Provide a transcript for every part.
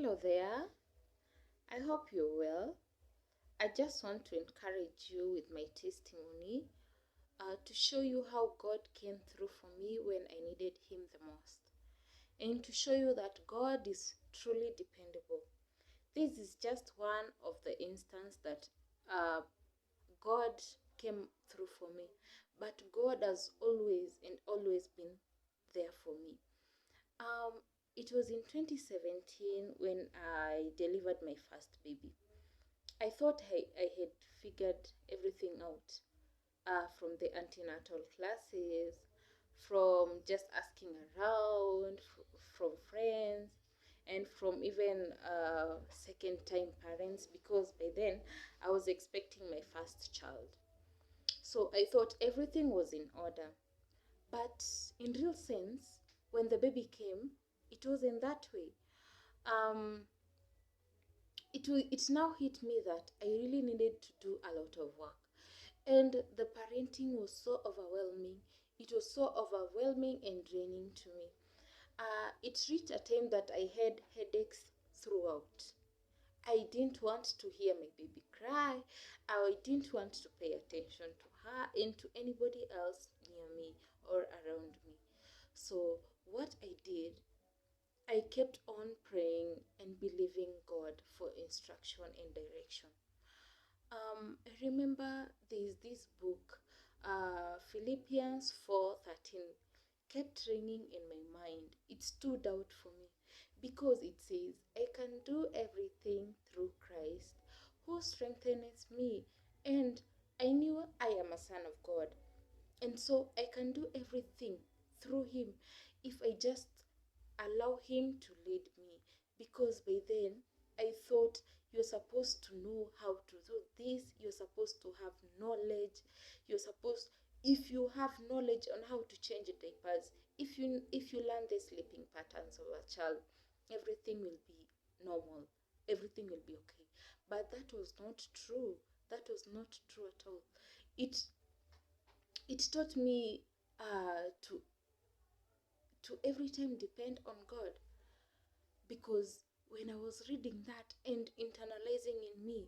Hello there. I hope you're well. I just want to encourage you with my testimony to show you how God came through for me when I needed Him the most, and to show you that God is truly dependable. This is just one of the instances that God came through for me, but God has always been there for me. It was in 2017 when I delivered my first baby. I thought I had figured everything out, from the antenatal classes, from just asking around, from friends, and from even second-time parents, because by then I was expecting my first child. So I thought everything was in order. But in real sense, when the baby came, it wasn't that way. Um, it now hit me that I really needed to do a lot of work. And the parenting was so overwhelming. It was so overwhelming and draining to me. It reached a time that I had headaches throughout. I didn't want to hear my baby cry. I didn't want to pay attention to her and to anybody else near me or around me. So, what I did, I kept on praying and believing God for instruction and direction. I remember there's this book, Philippians 4:13, kept ringing in my mind. It stood out for me because it says, I can do everything through Christ who strengthens me. And I knew I am a son of God. And so I can do everything through Him if I just allow Him to lead me. Because by then I thought you're supposed to know how to do this, you're supposed to have knowledge, you're supposed, if you have knowledge on how to change diapers, if you learn the sleeping patterns of a child, everything will be normal, everything will be okay. But that was not true. That was not true at all. It it taught me to every time depend on God, because when I was reading that and internalizing in me,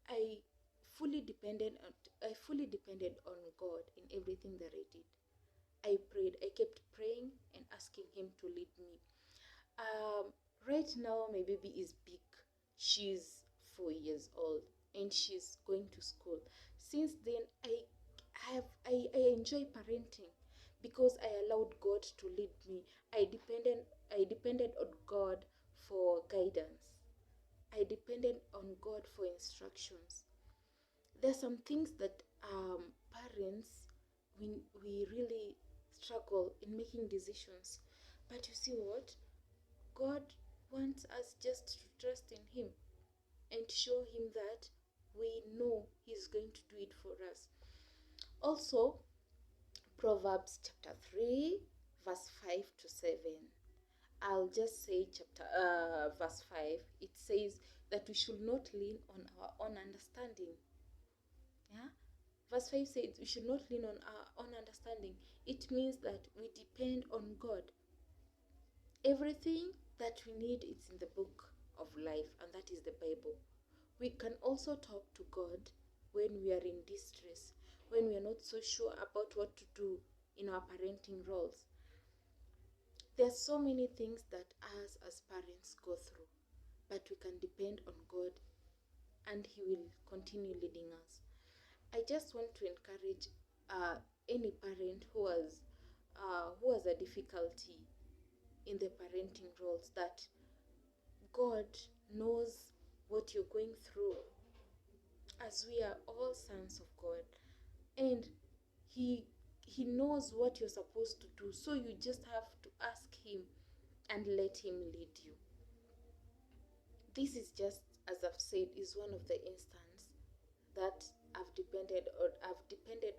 I I fully depended on God in everything that I did. I prayed. I kept praying and asking Him to lead me. Right now, my baby is big. She's 4 years old and she's going to school. Since then, I enjoy parenting because I allowed God to lead me. I depended on God for guidance. I depended on God for instructions. There are some things that parents, we really struggle in making decisions. But you see what? God wants us just to trust in Him and show Him that we know He's going to do it for us. Also, Proverbs chapter 3, verse 5 to 7. I'll just say verse 5. It says that we should not lean on our own understanding. Yeah? Verse 5 says we should not lean on our own understanding. It means that we depend on God. Everything that we need is in the book of life, and that is the Bible. We can also talk to God when we are in distress, when we are not so sure about what to do in our parenting roles. There are so many things that us as parents go through, but we can depend on God and He will continue leading us. I just want to encourage any parent who has a difficulty in the parenting roles, that God knows what you're going through, as we are all sons of God, and He knows what you're supposed to do. So you just have to ask Him and let Him lead you. This is just, as I've said, is one of the instances that I've depended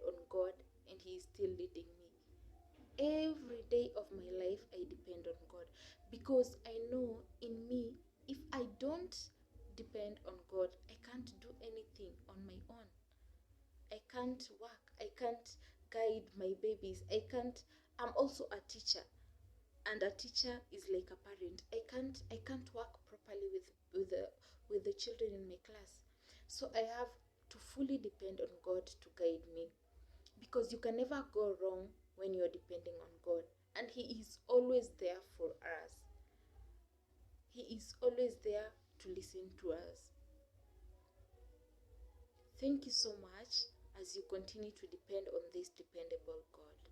on God, and He is still leading me. Every day of my life I depend on God, because I know in me, if I don't depend on God, I can't do anything on my own. I can't work. I can't guide my babies. I'm also a teacher, and a teacher is like a parent. I can't work properly children in my class. So I have to fully depend on God to guide me, because you can never go wrong when you're depending on God, and He is always there for us. He is always there to listen to us. Thank you so much as you continue to depend on this dependable God.